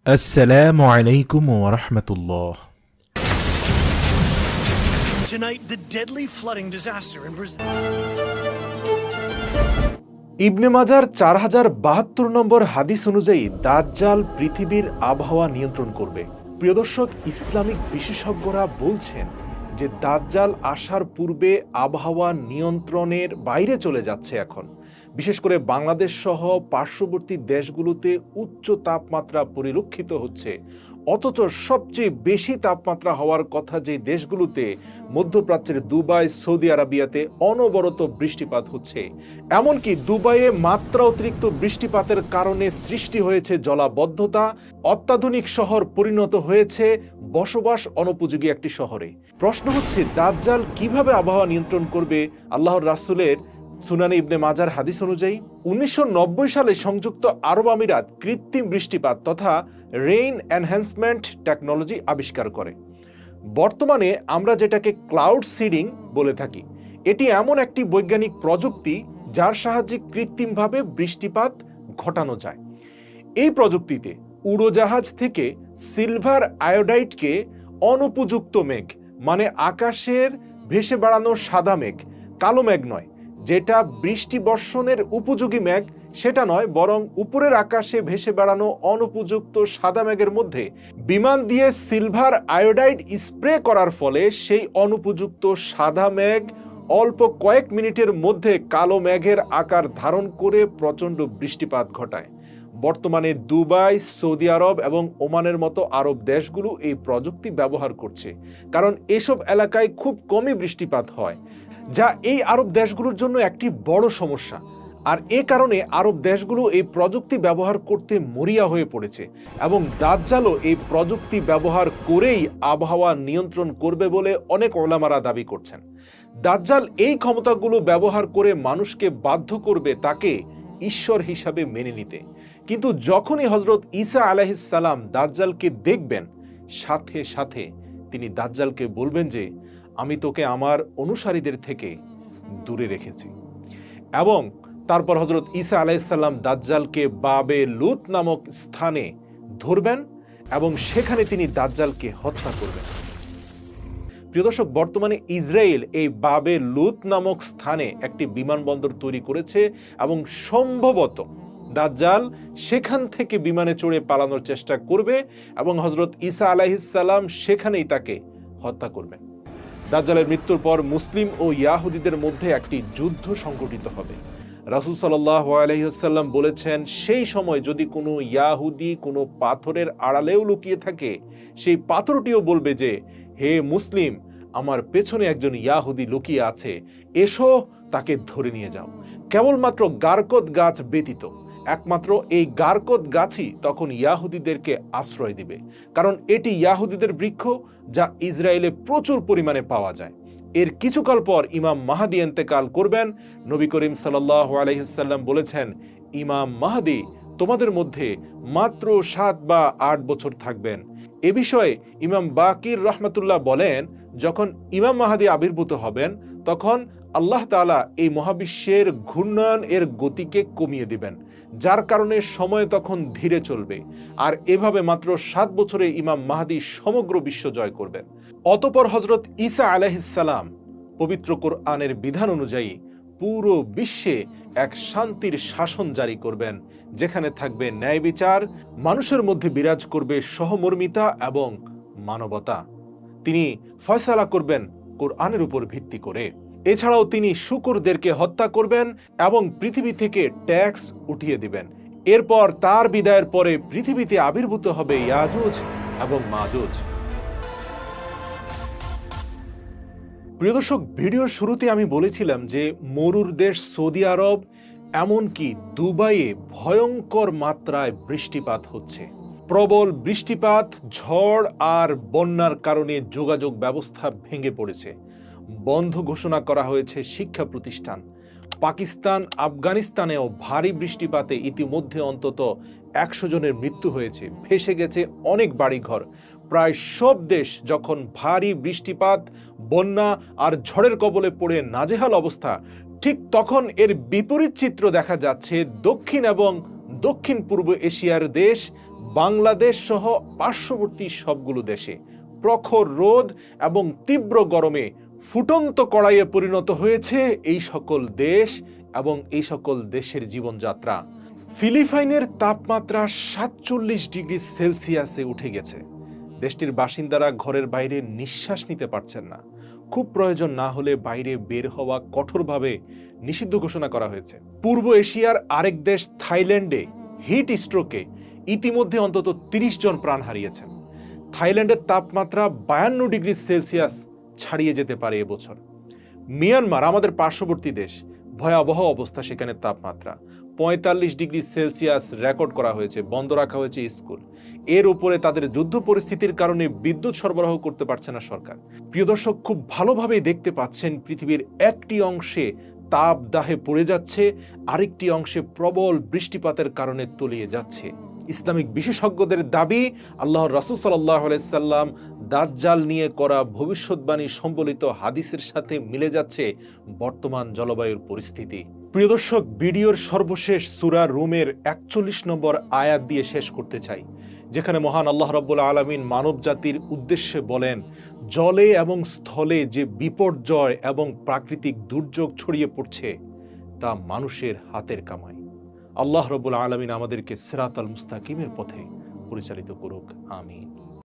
السلام عليكم ورحمة الله. Tonight, the deadly flooding disaster in Brazil. ইবনে মাজার 4072 নম্বর হাদিস অনুযায়ী দাজ্জাল পৃথিবীর আবহাওয়া নিয়ন্ত্রণ করবে। প্রিয় দর্শক, ইসলামিক বিশেষজ্ঞরা বলছেন যে দাজ্জাল আসার পূর্বে আবহাওয়া নিয়ন্ত্রণের বাইরে চলে যাচ্ছে এখন। বিশেষ করে বাংলাদেশ সহ পার্শ্ববর্তী দেশগুলোতে উচ্চ তাপমাত্রা পরিলক্ষিত হচ্ছে, অথচ সবচেয়ে বেশি তাপমাত্রা হওয়ার কথা যে দেশগুলোতে মধ্যপ্রাচ্যের দুবাই, সৌদি আরবিয়াতে অনবরত বৃষ্টিপাত হচ্ছে। এমনকি দুবাইয়ে মাত্রা অতিরিক্ত বৃষ্টিপাতের কারণে সৃষ্টি হয়েছে জলাবদ্ধতা, অত্যাধুনিক শহর পরিণত হয়েছে বসবাস অনুপযোগী একটি শহরে। প্রশ্ন হচ্ছে, দাজ্জাল কিভাবে আবহাওয়া নিয়ন্ত্রণ করবে? আল্লাহর রাসূলের সুনানে ইবনে মাজার হাদিস অনুযায়ী 1990 সালে সংযুক্ত আরব আমিরাত কৃত্রিম বৃষ্টিপাত তথা রেইন এনহ্যান্সমেন্ট টেকনোলজি আবিষ্কার করে। বর্তমানে আমরা যেটাকে ক্লাউড সিডিং বলে থাকি, এটি এমন একটি বৈজ্ঞানিক প্রযুক্তি যার সাহায্যে কৃত্রিমভাবে বৃষ্টিপাত ঘটানো যায়। এই প্রযুক্তিতে উড়োজাহাজ থেকে সিলভার আয়োডাইডকে অনুপযুক্ত মেঘ, মানে আকাশের ভেসে বেড়ানো সাদা মেঘ, কালো মেঘ নয়, যেটা বৃষ্টি বর্ষণের উপযোগী মেঘ সেটা নয়, বরং উপরের আকাশে ভেসে বেড়ানো অনুপযুক্ত সাদা মেঘের মধ্যে বিমান দিয়ে সিলভার আয়োডাইড স্প্রে করার ফলে সেই অনুপযুক্ত সাদা মেঘ অল্প কয়েক মিনিটের মধ্যে কালো মেঘের আকার ধারণ করে প্রচণ্ড বৃষ্টিপাত ঘটায়। বর্তমানে দুবাই, সৌদি আরব এবং ওমানের মতো আরব দেশগুলো এই প্রযুক্তি ব্যবহার করছে, কারণ এসব এলাকায় খুব কমই বৃষ্টিপাত হয়, যা এই আরব দেশগুলোর জন্য একটি বড় সমস্যা। আর এ কারণে আরব দেশগুলো এই প্রযুক্তি ব্যবহার করতে মরিয়া হয়ে পড়েছে এবং দাজ্জালও এই প্রযুক্তি ব্যবহার করেই আবহাওয়া নিয়ন্ত্রণ করবে বলে অনেক ওলামারা দাবি করছেন। দাজ্জাল এই ক্ষমতাগুলো ব্যবহার করে মানুষকে বাধ্য করবে তাকে ঈশ্বর হিসাবে মেনে নিতে। কিন্তু যখনই হযরত ঈসা আলাইহিস সালাম দাজ্জালকে দেখবেন, সাথে সাথে তিনি দাজ্জালকে বলবেন যে আমি তোকে আমার অনুসারীদের থেকে দূরে রেখেছি। এবং তারপর হযরত ঈসা আলাইহিস সালাম দাজ্জালকে বাবে লুত নামক স্থানে ধরবেন এবং সেখানে তিনি দাজ্জালকে হত্যা করবেন। প্রিয় দর্শক, বর্তমানে ইসরায়েল এই বাবে লুত নামক স্থানে একটি বিমানবন্দর তৈরি করেছে এবং সম্ভবত দাজ্জাল সেখান থেকে বিমানে চড়ে পালানোর চেষ্টা করবে এবং হযরত ঈসা আলাইহিস সালাম সেখানেই তাকে হত্যা করবেন। দাজ্জালের মৃত্যুর পর মুসলিম ও ইয়াহুদীদের মধ্যে একটি যুদ্ধ সংঘটিত হবে। রাসূল সাল্লাল্লাহু আলাইহি ওয়াসাল্লাম বলেছেন, সেই সময় যদি কোনো ইয়াহুদী কোনো পাথরের আড়ালেও লুকিয়ে থাকে, সেই পাথরটিও বলবে যে হে মুসলিম, আমার পেছনে একজন ইয়াহুদী লুকিয়ে আছে, এসো তাকে ধরে নিয়ে যাও। কেবলমাত্র গারকত গাছ ব্যতীত একমাত্র এই গারকত গাছই তখন ইয়াহুদীদেরকে আশ্রয় দিবে, কারণ এটি ইয়াহুদীদের বৃক্ষ যা ইসরায়েলে প্রচুর পরিমাণে পাওয়া যায়। এর কিছুকাল পর ইমাম মাহদী ইন্তেকাল করবেন। নবী করিম সাল্লাল্লাহু আলাইহি ওয়াসাল্লাম বলেছেন, ইমাম মাহদী তোমাদের মধ্যে মাত্র 7 বা 8 বছর থাকবেন। এ বিষয়ে ইমাম বাকির রহমাতুল্লাহ বলেন, যখন ইমাম মাহদী আবির্ভূত হবেন তখন আল্লাহ তাআলা এই মহাবিশ্বের ঘূর্ণয়ন এর গতিকে কমিয়ে দিবেন, যার কারণে সময় তখন ধীরে চলবে। আর এভাবে মাত্র 7 বছরে ইমাম মাহদী সমগ্র বিশ্ব জয় করবেন। অতঃপর হযরত ঈসা আলাইহিস সালাম পবিত্র কোরআনের বিধান অনুযায়ী পুরো বিশ্বে এক শান্তির শাসন জারি করবেন, যেখানে থাকবে ন্যায় বিচার, মানুষের মধ্যে বিরাজ করবে সহমর্মিতা এবং মানবতা। তিনি ফয়সালা করবেন কোরআনের উপর ভিত্তি করে। এছাড়াও তিনি শুকরদেরকে হত্যা করবেন এবং পৃথিবী থেকে ট্যাক্স উঠিয়ে দিবেন। এরপর তার বিদায়ের পরে পৃথিবীতে আবির্ভূত হবে ইয়াজুজ এবং মাজুজ। প্রিয় দর্শক, ভিডিওর শুরুতে আমি বলেছিলাম যে মরুর দেশ সৌদি আরব, এমনকি দুবাইয়ে ভয়ঙ্কর মাত্রায় বৃষ্টিপাত হচ্ছে। প্রবল বৃষ্টিপাত, ঝড় আর বন্যার কারণে যোগাযোগ ব্যবস্থা ভেঙে পড়েছে। বন্ধ ঘোষণা করা হয়েছে শিক্ষা প্রতিষ্ঠান। পাকিস্তান, আফগানিস্তানেও ভারী বৃষ্টিপাতে ইতিমধ্যে অন্তত 100 জনের মৃত্যু হয়েছে, ভেসে গেছে অনেক বাড়িঘর। প্রায় সব দেশ যখন ভারী বৃষ্টিপাত, বন্যা আর ঝড়ের কবলে পড়ে নাজেহাল অবস্থা, ঠিক তখন এর বিপরীত চিত্র দেখা যাচ্ছে দক্ষিণ এবং দক্ষিণ পূর্ব এশিয়ার দেশ বাংলাদেশ সহ পার্শ্ববর্তী সবগুলো দেশে প্রখর রোদ এবং তীব্র গরমে ফুটন্ত কড়াইয়ে পরিণত হয়েছে এই সকল দেশ এবং এই সকল দেশের জীবনযাত্রা। ফিলিপাইনের তাপমাত্রা ৪৭ ডিগ্রি সেলসিয়াসে উঠে গেছে। দেশটির বাসিন্দারা ঘরের বাইরে নিঃশ্বাস নিতে পারছেন না। খুব প্রয়োজন না হলে বাইরে বের হওয়া কঠোরভাবে নিষিদ্ধ ঘোষণা করা হয়েছে। পূর্ব এশিয়ার আরেক দেশ থাইল্যান্ডে হিট স্ট্রোকে ইতিমধ্যে অন্তত ৩০ জন প্রাণ হারিয়েছেন। থাইল্যান্ডের তাপমাত্রা ৫২ ডিগ্রি সেলসিয়াস ছাড়িয়ে যেতে পারে এবছর। মিয়ানমার, আমাদের পার্শ্ববর্তী দেশ, ভয়াবহ অবস্থা সেখানে তাপমাত্রা ৪৫ ডিগ্রি সেলসিয়াস রেকর্ড করা হয়েছে। বন্ধ রাখা হয়েছে স্কুল। এর উপরে তাদের যুদ্ধ পরিস্থিতির কারণে বিদ্যুৎ সরবরাহ করতে পারছে না সরকার। প্রিয় দর্শক, খুব ভালোভাবেই দেখতে পাচ্ছেন পৃথিবীর একটি অংশে তাপদাহে পড়ে যাচ্ছে, আরেকটি অংশে প্রবল বৃষ্টিপাতের কারণে তলিয়ে যাচ্ছে। ইসলামিক বিশেষজ্ঞদের দাবি, আল্লাহর রাসূল সাল্লাল্লাহু আলাইহি সাল্লাম দাজ্জাল নিয়ে করা ভবিষ্যৎবাণী সম্বলিত হাদিসের সাথে মিলে যাচ্ছে বর্তমান জলবায়ুর পরিস্থিতি। প্রিয় দর্শক, ভিডিওর সর্বশেষ সূরা রুমের ৪১ নম্বর আয়াত দিয়ে শেষ করতে চাই, যেখানে মহান আল্লাহ রাব্বুল আলামিন মানব জাতির উদ্দেশ্যে বলেন, জলে এবং স্থলে যে বিপর্যয় এবং প্রাকৃতিক দুর্যোগ ছড়িয়ে পড়ছে তা মানুষের হাতের কামাই। আল্লাহ রাব্বুল আলামিন আমাদেরকে সিরাতাল মুস্তাকিমের পথে পরিচালিত করুক। আমিন।